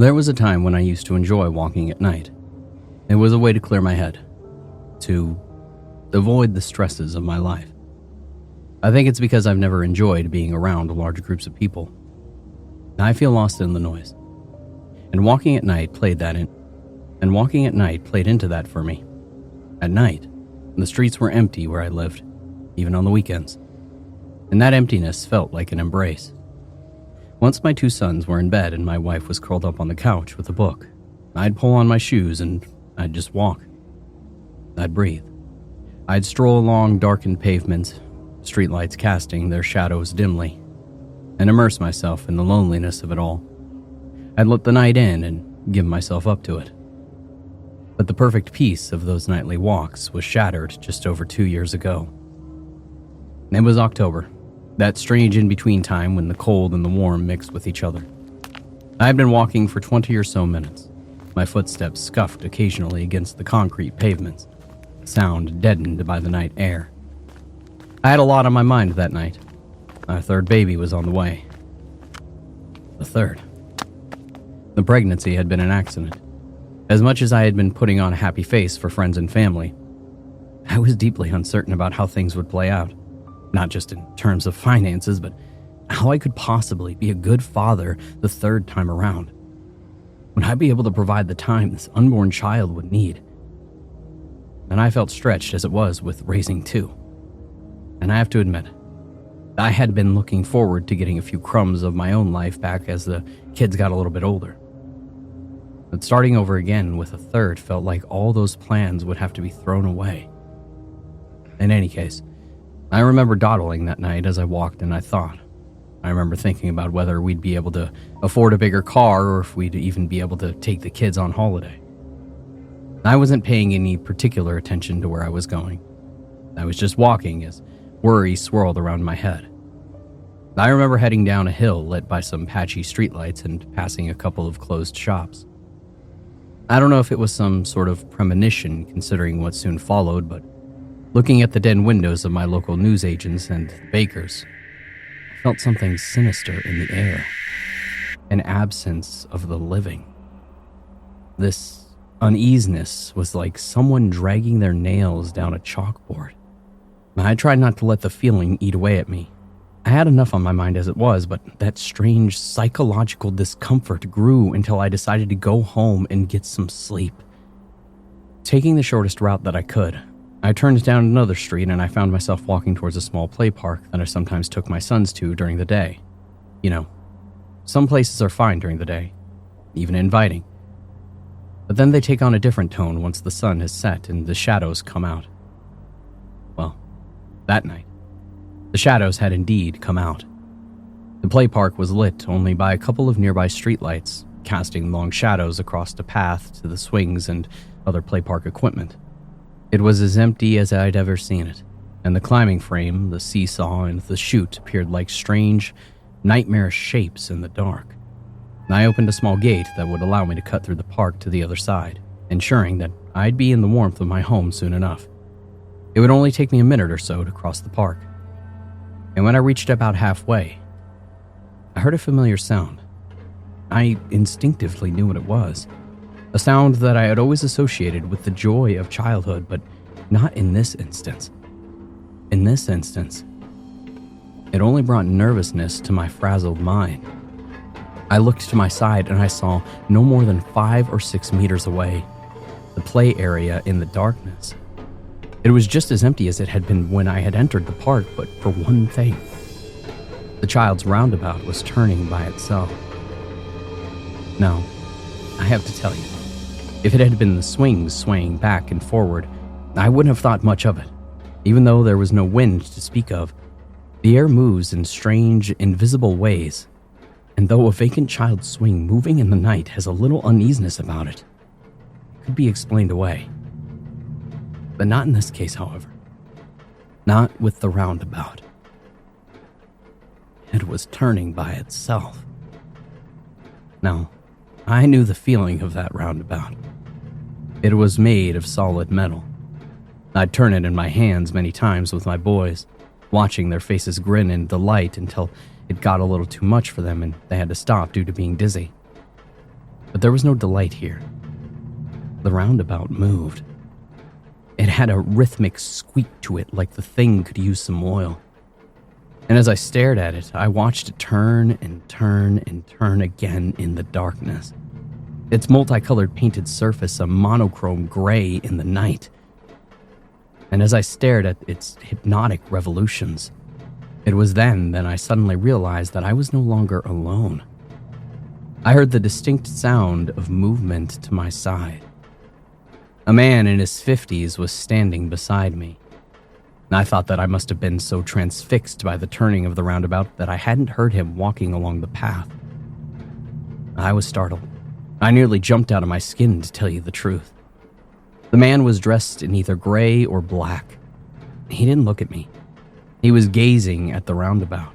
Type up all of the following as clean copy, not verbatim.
There was a time when I used to enjoy walking at night. It was a way to clear my head, to avoid the stresses of my life. I think it's because I've never enjoyed being around large groups of people. I feel lost in the noise. And walking at night played into that for me. At night, the streets were empty where I lived, even on the weekends. And that emptiness felt like an embrace. Once my 2 sons were in bed and my wife was curled up on the couch with a book, I'd pull on my shoes and I'd just walk. I'd breathe. I'd stroll along darkened pavements, streetlights casting their shadows dimly, and immerse myself in the loneliness of it all. I'd let the night in and give myself up to it. But the perfect peace of those nightly walks was shattered just over 2 years ago. It was October, that strange in-between time when the cold and the warm mixed with each other. I had been walking for 20 or so minutes, my footsteps scuffed occasionally against the concrete pavements, sound deadened by the night air. I had a lot on my mind that night. Our 3rd baby was on the way. The 3rd. The pregnancy had been an accident. As much as I had been putting on a happy face for friends and family, I was deeply uncertain about how things would play out. Not just in terms of finances, but how I could possibly be a good father the 3rd time around. Would I be able to provide the time this unborn child would need? And I felt stretched as it was with raising 2. And I have to admit, I had been looking forward to getting a few crumbs of my own life back as the kids got a little bit older. But starting over again with a 3rd felt like all those plans would have to be thrown away. In any case, I remember dawdling that night as I walked and I thought. I remember thinking about whether we'd be able to afford a bigger car or if we'd even be able to take the kids on holiday. I wasn't paying any particular attention to where I was going. I was just walking as worry swirled around my head. I remember heading down a hill lit by some patchy streetlights and passing a couple of closed shops. I don't know if it was some sort of premonition considering what soon followed, but looking at the den windows of my local newsagents and bakers, I felt something sinister in the air, an absence of the living. This uneasiness was like someone dragging their nails down a chalkboard. I tried not to let the feeling eat away at me. I had enough on my mind as it was, but that strange psychological discomfort grew until I decided to go home and get some sleep. Taking the shortest route that I could, I turned down another street and I found myself walking towards a small play park that I sometimes took my sons to during the day. You know, some places are fine during the day, even inviting. But then they take on a different tone once the sun has set and the shadows come out. Well, that night, the shadows had indeed come out. The play park was lit only by a couple of nearby streetlights, casting long shadows across the path to the swings and other play park equipment. It was as empty as I'd ever seen it, and the climbing frame, the seesaw, and the chute appeared like strange, nightmarish shapes in the dark. I opened a small gate that would allow me to cut through the park to the other side, ensuring that I'd be in the warmth of my home soon enough. It would only take me a minute or so to cross the park. And when I reached about halfway, I heard a familiar sound. I instinctively knew what it was. A sound that I had always associated with the joy of childhood, but not in this instance. In this instance, it only brought nervousness to my frazzled mind. I looked to my side and I saw no more than 5 or 6 meters away, the play area in the darkness. It was just as empty as it had been when I had entered the park, but for one thing. The child's roundabout was turning by itself. Now, I have to tell you, if it had been the swings swaying back and forward, I wouldn't have thought much of it. Even though there was no wind to speak of, the air moves in strange, invisible ways. And though a vacant child's swing moving in the night has a little uneasiness about it, it could be explained away. But not in this case, however. Not with the roundabout. It was turning by itself. Now, I knew the feeling of that roundabout. It was made of solid metal. I'd turn it in my hands many times with my boys, watching their faces grin in delight until it got a little too much for them and they had to stop due to being dizzy. But there was no delight here. The roundabout moved. It had a rhythmic squeak to it like the thing could use some oil. And as I stared at it, I watched it turn and turn and turn again in the darkness. Its multicolored painted surface a monochrome gray in the night. And as I stared at its hypnotic revolutions, it was then that I suddenly realized that I was no longer alone. I heard the distinct sound of movement to my side. A man in his 50s was standing beside me. I thought that I must have been so transfixed by the turning of the roundabout that I hadn't heard him walking along the path. I was startled. I nearly jumped out of my skin, to tell you the truth. The man was dressed in either gray or black. He didn't look at me. He was gazing at the roundabout.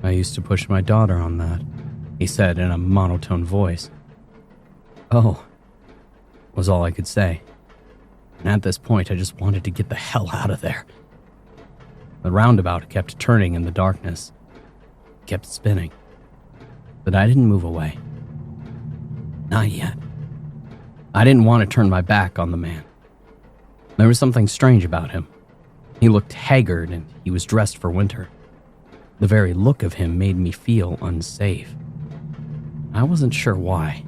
"I used to push my daughter on that," he said in a monotone voice. "Oh," was all I could say. And at this point, I just wanted to get the hell out of there. The roundabout kept turning in the darkness, kept spinning, but I didn't move away. Not yet. I didn't want to turn my back on the man. There was something strange about him. He looked haggard and he was dressed for winter. The very look of him made me feel unsafe. I wasn't sure why.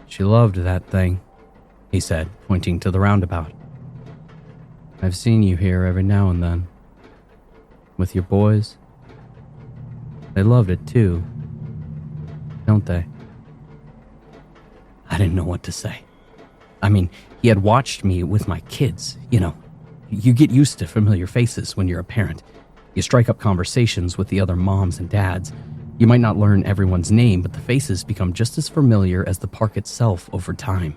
"She loved that thing," he said, pointing to the roundabout. "I've seen you here every now and then. With your boys. They loved it too, don't they?" I didn't know what to say. I mean, he had watched me with my kids, you know. You get used to familiar faces when you're a parent. You strike up conversations with the other moms and dads. You might not learn everyone's name, but the faces become just as familiar as the park itself over time.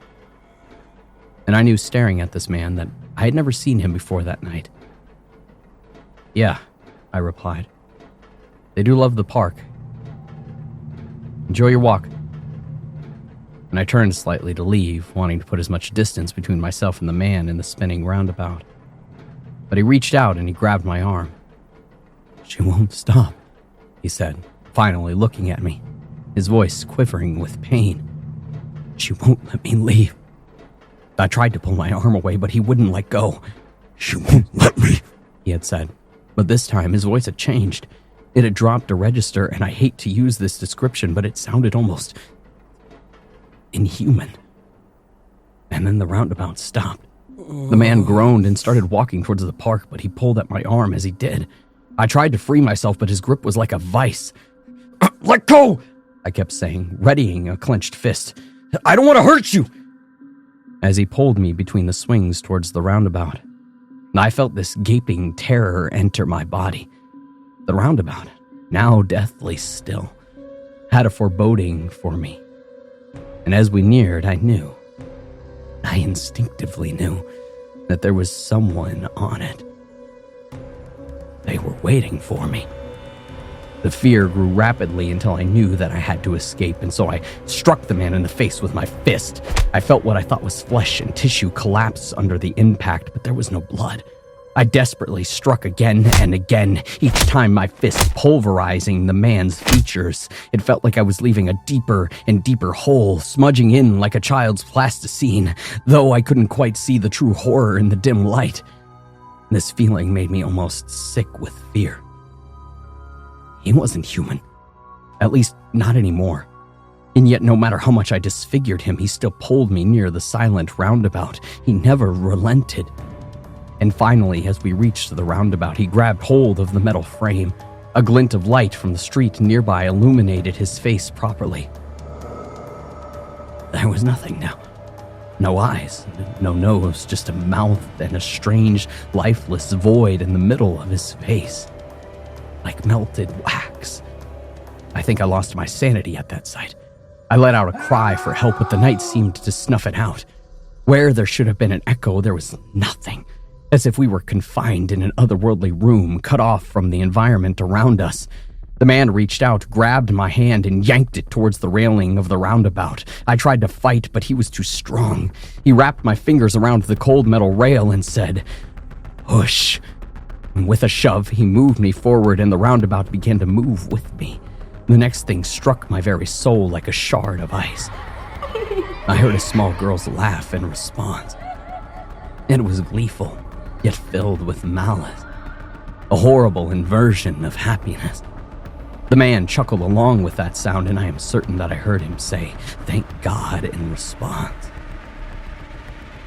And I knew staring at this man that I had never seen him before that night. "Yeah," I replied. "They do love the park. Enjoy your walk." And I turned slightly to leave, wanting to put as much distance between myself and the man in the spinning roundabout. But he reached out and he grabbed my arm. "She won't stop," he said, finally looking at me, his voice quivering with pain. "She won't let me leave." I tried to pull my arm away, but he wouldn't let go. "She won't let me," he had said. But this time his voice had changed. It had dropped a register, and I hate to use this description, but it sounded almost inhuman. And then the roundabout stopped. The man groaned and started walking towards the park, but he pulled at my arm as he did. I tried to free myself, but his grip was like a vice. "Let go!" I kept saying, readying a clenched fist. "I don't want to hurt you!" As he pulled me between the swings towards the roundabout, I felt this gaping terror enter my body. The roundabout, now deathly still, had a foreboding for me. And as we neared, I instinctively knew that there was someone on it. They were waiting for me. The fear grew rapidly until I knew that I had to escape, and so I struck the man in the face with my fist. I felt what I thought was flesh and tissue collapse under the impact, but there was no blood. I desperately struck again and again, each time my fist pulverizing the man's features. It felt like I was leaving a deeper and deeper hole, smudging in like a child's plasticine, though I couldn't quite see the true horror in the dim light. This feeling made me almost sick with fear. He wasn't human. At least, not anymore. And yet, no matter how much I disfigured him, he still pulled me near the silent roundabout. He never relented. And finally, as we reached the roundabout, he grabbed hold of the metal frame. A glint of light from the street nearby illuminated his face properly. There was nothing now. No eyes, no nose, just a mouth and a strange, lifeless void in the middle of his face. Like melted wax. I think I lost my sanity at that sight. I let out a cry for help, but the night seemed to snuff it out. Where there should have been an echo, there was nothing. As if we were confined in an otherworldly room, cut off from the environment around us. The man reached out, grabbed my hand, and yanked it towards the railing of the roundabout. I tried to fight, but he was too strong. He wrapped my fingers around the cold metal rail and said, "Push." And with a shove, he moved me forward, and the roundabout began to move with me. The next thing struck my very soul like a shard of ice. I heard a small girl's laugh in response. It was gleeful, yet filled with malice. A horrible inversion of happiness. The man chuckled along with that sound, and I am certain that I heard him say, "Thank God," in response.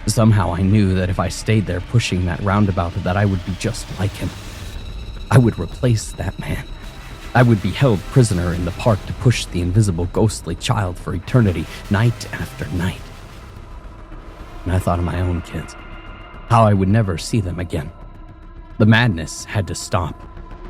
Somehow I knew that if I stayed there pushing that roundabout, that I would be just like him. I would replace that man. I would be held prisoner in the park to push the invisible ghostly child for eternity, night after night. And I thought of my own kids, how I would never see them again. The madness had to stop.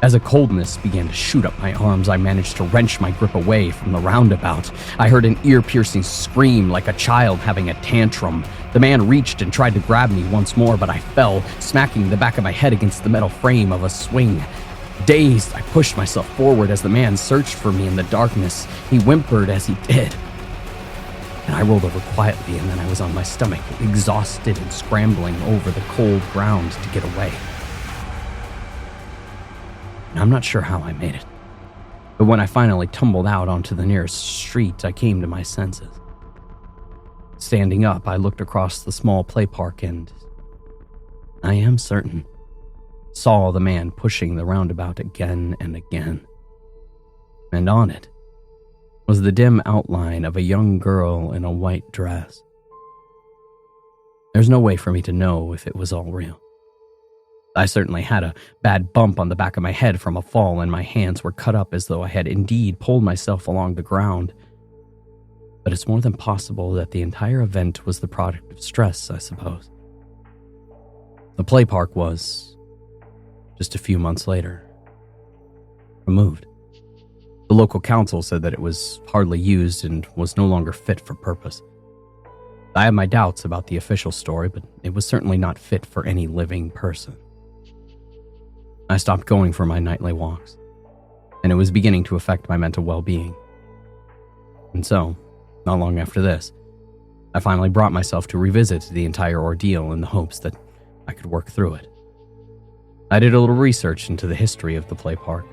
As a coldness began to shoot up my arms, I managed to wrench my grip away from the roundabout. I heard an ear-piercing scream like a child having a tantrum. The man reached and tried to grab me once more, but I fell, smacking the back of my head against the metal frame of a swing. Dazed, I pushed myself forward as the man searched for me in the darkness. He whimpered as he did. And I rolled over quietly, and then I was on my stomach, exhausted and scrambling over the cold ground to get away. I'm not sure how I made it, but when I finally tumbled out onto the nearest street, I came to my senses. Standing up, I looked across the small play park and, I am certain, saw the man pushing the roundabout again and again. And on it was the dim outline of a young girl in a white dress. There's no way for me to know if it was all real. I certainly had a bad bump on the back of my head from a fall, and my hands were cut up as though I had indeed pulled myself along the ground. But it's more than possible that the entire event was the product of stress, I suppose. The play park was, just a few months later, removed. The local council said that it was hardly used and was no longer fit for purpose. I have my doubts about the official story, but it was certainly not fit for any living person. I stopped going for my nightly walks, and it was beginning to affect my mental well-being. And so, not long after this, I finally brought myself to revisit the entire ordeal in the hopes that I could work through it. I did a little research into the history of the play park.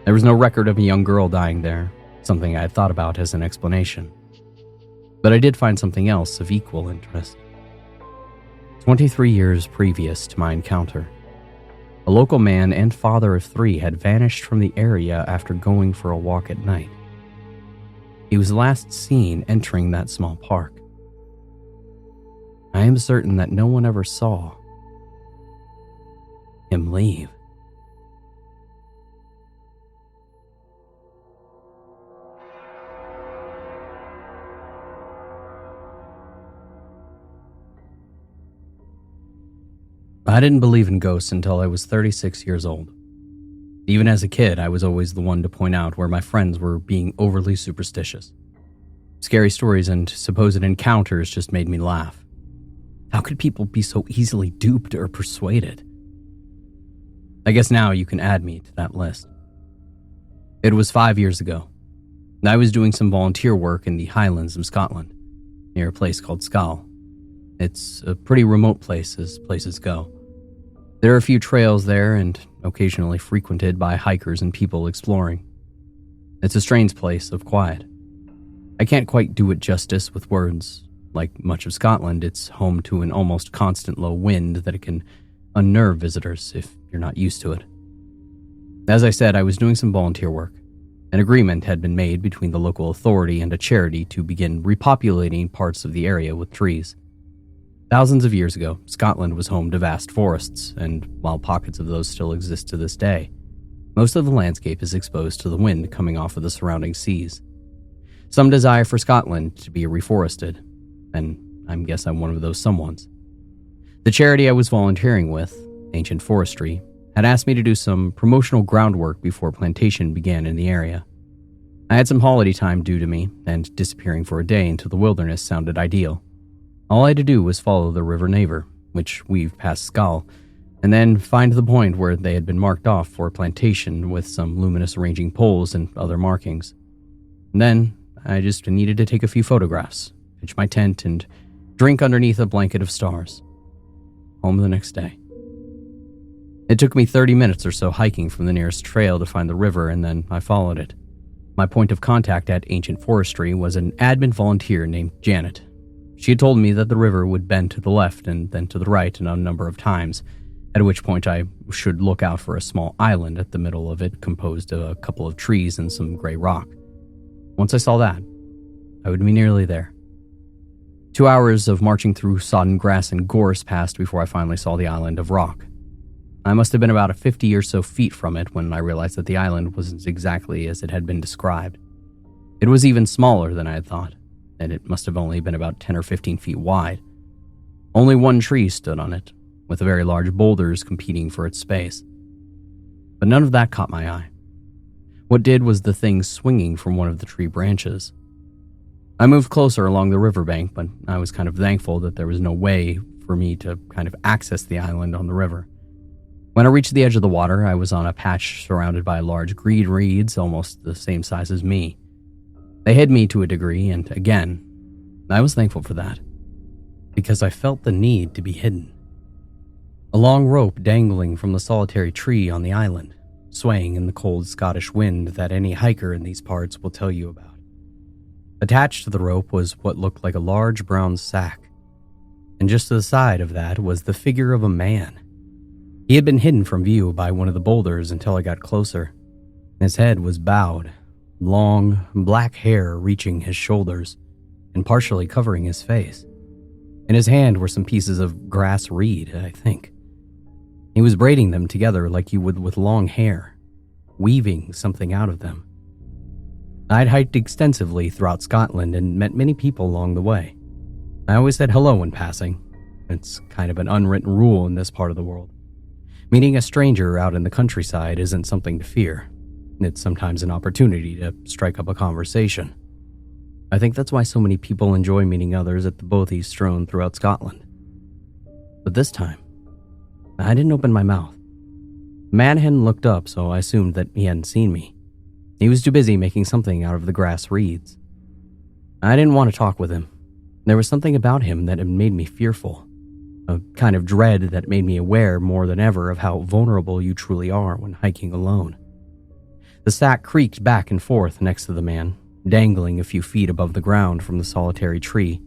There was no record of a young girl dying there, something I had thought about as an explanation. But I did find something else of equal interest. 23 years previous to my encounter, a local man and father of 3 had vanished from the area after going for a walk at night. He was last seen entering that small park. I am certain that no one ever saw him leave. I didn't believe in ghosts until I was 36 years old. Even as a kid, I was always the one to point out where my friends were being overly superstitious. Scary stories and supposed encounters just made me laugh. How could people be so easily duped or persuaded? I guess now you can add me to that list. It was 5 years ago. I was doing some volunteer work in the Highlands of Scotland, near a place called Skall. It's a pretty remote place as places go. There are a few trails there and occasionally frequented by hikers and people exploring. It's a strange place of quiet. I can't quite do it justice with words. Like much of Scotland, it's home to an almost constant low wind that it can unnerve visitors if you're not used to it. As I said, I was doing some volunteer work. An agreement had been made between the local authority and a charity to begin repopulating parts of the area with trees. Thousands of years ago, Scotland was home to vast forests, and while pockets of those still exist to this day, most of the landscape is exposed to the wind coming off of the surrounding seas. Some desire for Scotland to be reforested, and I guess I'm one of those someones. The charity I was volunteering with, Ancient Forestry, had asked me to do some promotional groundwork before plantation began in the area. I had some holiday time due to me, and disappearing for a day into the wilderness sounded ideal. All I had to do was follow the River Naver, which weaved past Skall, and then find the point where they had been marked off for a plantation with some luminous arranging poles and other markings. And then I just needed to take a few photographs, pitch my tent, and drink underneath a blanket of stars. Home the next day. It took me 30 minutes or so hiking from the nearest trail to find the river, and then I followed it. My point of contact at Ancient Forestry was an admin volunteer named Janet. She had told me that the river would bend to the left and then to the right a number of times, at which point I should look out for a small island at the middle of it composed of a couple of trees and some gray rock. Once I saw that, I would be nearly there. 2 hours of marching through sodden grass and gorse passed before I finally saw the island of rock. I must have been about 50 or so feet from it when I realized that the island wasn't exactly as it had been described. It was even smaller than I had thought, and it must have only been about 10 or 15 feet wide. Only one tree stood on it, with very large boulders competing for its space. But none of that caught my eye. What did was the thing swinging from one of the tree branches. I moved closer along the riverbank, but I was kind of thankful that there was no way for me to kind of access the island on the river. When I reached the edge of the water, I was on a patch surrounded by large green reeds almost the same size as me. They hid me to a degree, and again, I was thankful for that, because I felt the need to be hidden. A long rope dangling from the solitary tree on the island, swaying in the cold Scottish wind that any hiker in these parts will tell you about. Attached to the rope was what looked like a large brown sack, and just to the side of that was the figure of a man. He had been hidden from view by one of the boulders until I got closer. His head was bowed, long black hair reaching his shoulders and partially covering his face. In his hand were some pieces of grass reed, I think. He was braiding them together like you would with long hair, weaving something out of them. I'd hiked extensively throughout Scotland and met many people along the way. I always said hello when passing. It's kind of an unwritten rule in this part of the world. Meeting a stranger out in the countryside isn't something to fear. It's sometimes an opportunity to strike up a conversation. I think that's why so many people enjoy meeting others at the bothies strewn throughout Scotland. But this time, I didn't open my mouth. The man hadn't looked up, so I assumed that he hadn't seen me. He was too busy making something out of the grass reeds. I didn't want to talk with him. There was something about him that had made me fearful. A kind of dread that made me aware more than ever of how vulnerable you truly are when hiking alone. The sack creaked back and forth next to the man, dangling a few feet above the ground from the solitary tree.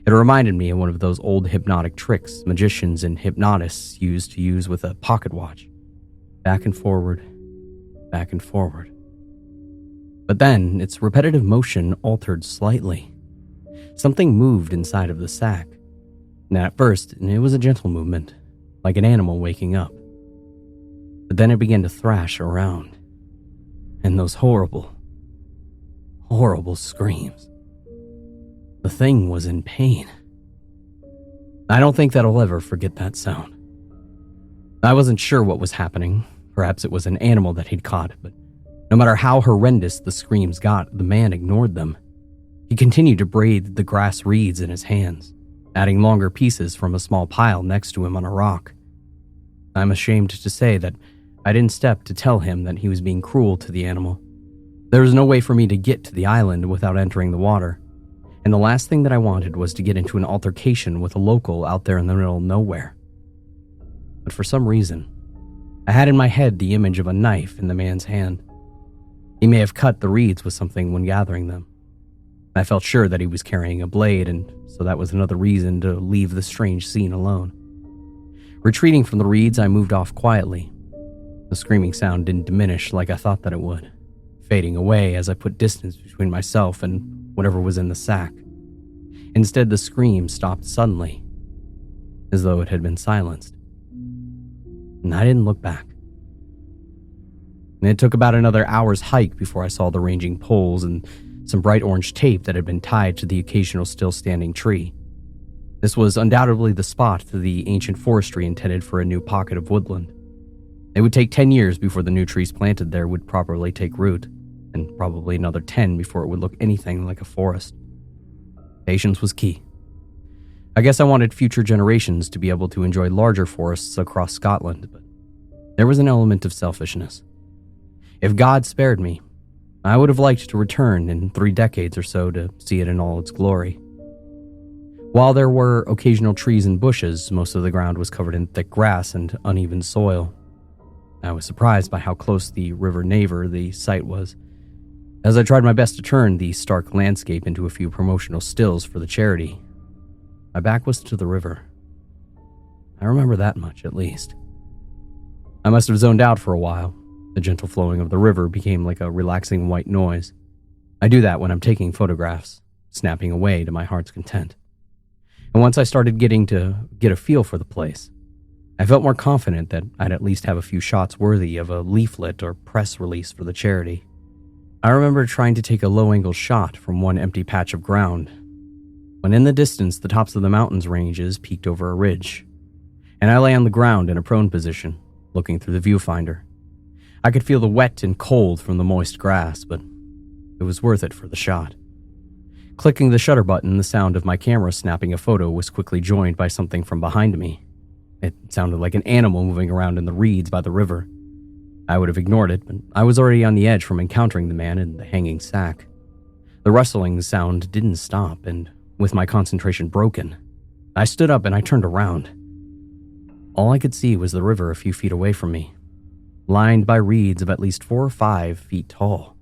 It reminded me of one of those old hypnotic tricks magicians and hypnotists used to use with a pocket watch. Back and forward, back and forward. But then its repetitive motion altered slightly. Something moved inside of the sack. And at first, it was a gentle movement, like an animal waking up. But then it began to thrash around. And those horrible, horrible screams. The thing was in pain. I don't think that I'll ever forget that sound. I wasn't sure what was happening. Perhaps it was an animal that he'd caught, but no matter how horrendous the screams got, the man ignored them. He continued to braid the grass reeds in his hands, adding longer pieces from a small pile next to him on a rock. I'm ashamed to say that I didn't step to tell him that he was being cruel to the animal. There was no way for me to get to the island without entering the water, and the last thing that I wanted was to get into an altercation with a local out there in the middle of nowhere. But for some reason, I had in my head the image of a knife in the man's hand. He may have cut the reeds with something when gathering them. I felt sure that he was carrying a blade, and so that was another reason to leave the strange scene alone. Retreating from the reeds, I moved off quietly. The screaming sound didn't diminish like I thought that it would, fading away as I put distance between myself and whatever was in the sack. Instead, the scream stopped suddenly, as though it had been silenced. And I didn't look back. And it took about another hour's hike before I saw the ranging poles and some bright orange tape that had been tied to the occasional still-standing tree. This was undoubtedly the spot that the ancient forestry intended for a new pocket of woodland. It would take 10 years before the new trees planted there would properly take root, and probably another 10 before it would look anything like a forest. Patience was key. I guess I wanted future generations to be able to enjoy larger forests across Scotland, but there was an element of selfishness. If God spared me, I would have liked to return in 3 decades or so to see it in all its glory. While there were occasional trees and bushes, most of the ground was covered in thick grass and uneven soil. I was surprised by how close the River Naver the site was. As I tried my best to turn the stark landscape into a few promotional stills for the charity, my back was to the river. I remember that much, at least. I must have zoned out for a while. The gentle flowing of the river became like a relaxing white noise. I do that when I'm taking photographs, snapping away to my heart's content. And once I started getting to get a feel for the place, I felt more confident that I'd at least have a few shots worthy of a leaflet or press release for the charity. I remember trying to take a low-angle shot from one empty patch of ground, when in the distance the tops of the mountains ranges peeked over a ridge, and I lay on the ground in a prone position, looking through the viewfinder. I could feel the wet and cold from the moist grass, but it was worth it for the shot. Clicking the shutter button, the sound of my camera snapping a photo was quickly joined by something from behind me. It sounded like an animal moving around in the reeds by the river. I would have ignored it, but I was already on the edge from encountering the man in the hanging sack. The rustling sound didn't stop, and with my concentration broken, I stood up and I turned around. All I could see was the river a few feet away from me, lined by reeds of at least 4 or 5 feet tall.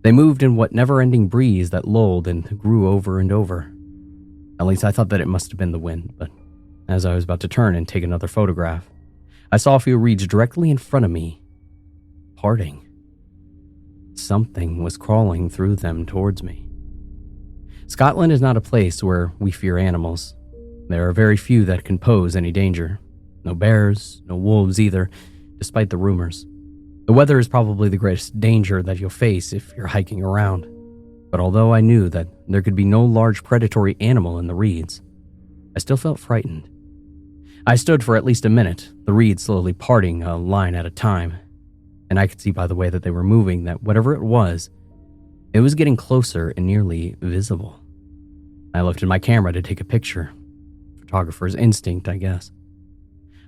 They moved in what never-ending breeze that lulled and grew over and over. At least I thought that it must have been the wind, but as I was about to turn and take another photograph, I saw a few reeds directly in front of me, parting. Something was crawling through them towards me. Scotland is not a place where we fear animals. There are very few that can pose any danger. No bears, no wolves either, despite the rumors. The weather is probably the greatest danger that you'll face if you're hiking around. But although I knew that there could be no large predatory animal in the reeds, I still felt frightened. I stood for at least a minute, the reeds slowly parting a line at a time, and I could see by the way that they were moving that whatever it was getting closer and nearly visible. I lifted my camera to take a picture. Photographer's instinct, I guess.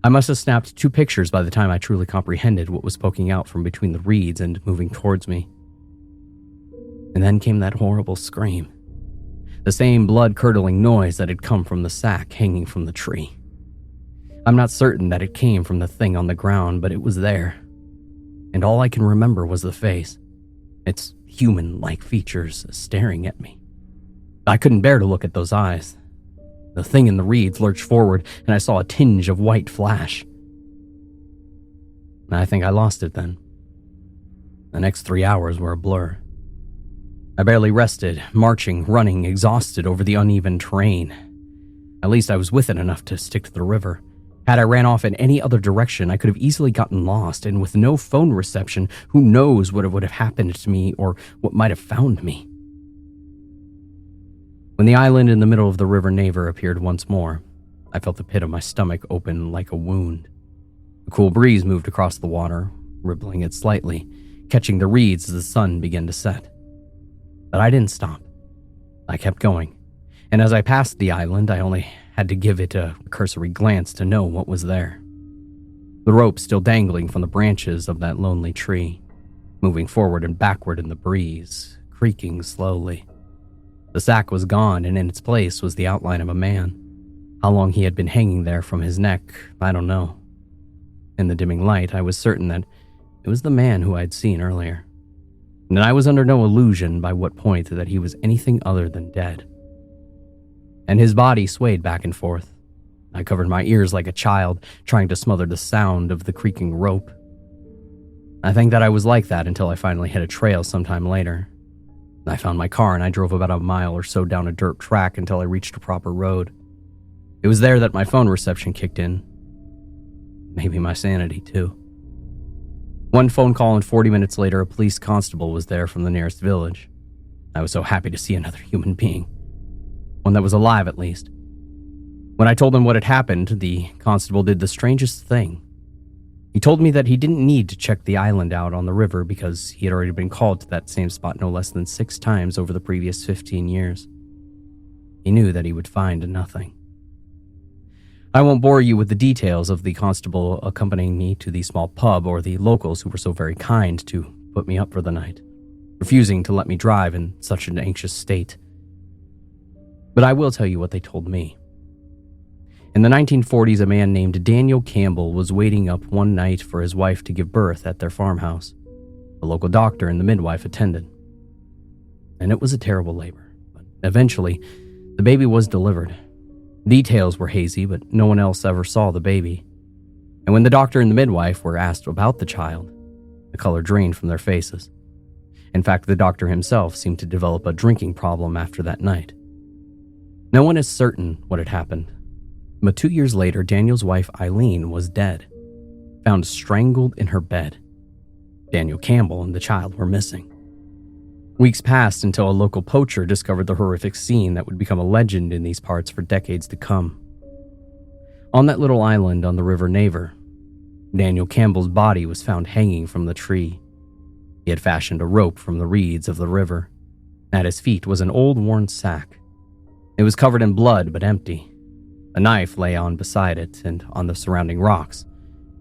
I must have snapped 2 pictures by the time I truly comprehended what was poking out from between the reeds and moving towards me. And then came that horrible scream. The same blood-curdling noise that had come from the sack hanging from the tree. I'm not certain that it came from the thing on the ground, but it was there. And all I can remember was the face, its human-like features staring at me. I couldn't bear to look at those eyes. The thing in the reeds lurched forward, and I saw a tinge of white flash. I think I lost it then. The next 3 hours were a blur. I barely rested, marching, running, exhausted over the uneven terrain. At least I was with it enough to stick to the river. Had I ran off in any other direction, I could have easily gotten lost, and with no phone reception, who knows what would have happened to me or what might have found me. When the island in the middle of the river Naver appeared once more, I felt the pit of my stomach open like a wound. A cool breeze moved across the water, rippling it slightly, catching the reeds as the sun began to set. But I didn't stop. I kept going, and as I passed the island, I only had to give it a cursory glance to know what was there. The rope still dangling from the branches of that lonely tree, moving forward and backward in the breeze, creaking slowly. The sack was gone, and in its place was the outline of a man. How long he had been hanging there from his neck, I don't know. In the dimming light, I was certain that it was the man who I had seen earlier, and I was under no illusion by what point that he was anything other than dead. And his body swayed back and forth. I covered my ears like a child, trying to smother the sound of the creaking rope. I think that I was like that until I finally hit a trail sometime later. I found my car and I drove about a mile or so down a dirt track until I reached a proper road. It was there that my phone reception kicked in. Maybe my sanity, too. One phone call and 40 minutes later, a police constable was there from the nearest village. I was so happy to see another human being. One that was alive, at least. When I told him what had happened, the constable did the strangest thing. He told me that he didn't need to check the island out on the river because he had already been called to that same spot no less than 6 times over the previous 15 years. He knew that he would find nothing. I won't bore you with the details of the constable accompanying me to the small pub or the locals who were so very kind to put me up for the night, refusing to let me drive in such an anxious state. But I will tell you what they told me. In the 1940s, a man named Daniel Campbell was waiting up one night for his wife to give birth at their farmhouse. A local doctor and the midwife attended. and it was a terrible labor. But eventually, the baby was delivered. Details were hazy, but no one else ever saw the baby. And when the doctor and the midwife were asked about the child, the color drained from their faces. In fact, the doctor himself seemed to develop a drinking problem after that night. No one is certain what had happened, but 2 years later, Daniel's wife Eileen was dead, found strangled in her bed. Daniel Campbell and the child were missing. Weeks passed until a local poacher discovered the horrific scene that would become a legend in these parts for decades to come. On that little island on the River Naver, Daniel Campbell's body was found hanging from the tree. He had fashioned a rope from the reeds of the river. At his feet was an old worn sack. It was covered in blood but empty. A knife lay on beside it, and on the surrounding rocks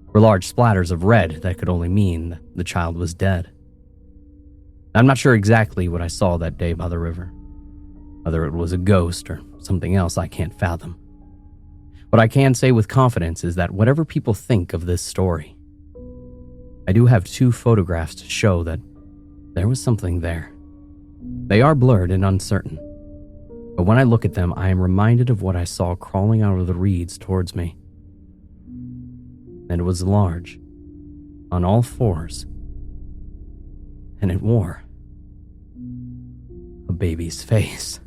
were large splatters of red that could only mean that the child was dead. I'm not sure exactly what I saw that day by the river. Whether it was a ghost or something else I can't fathom. What I can say with confidence is that whatever people think of this story, I do have 2 photographs to show that there was something there. They are blurred and uncertain, but when I look at them, I am reminded of what I saw crawling out of the reeds towards me. And it was large, on all 4s, and it wore a baby's face.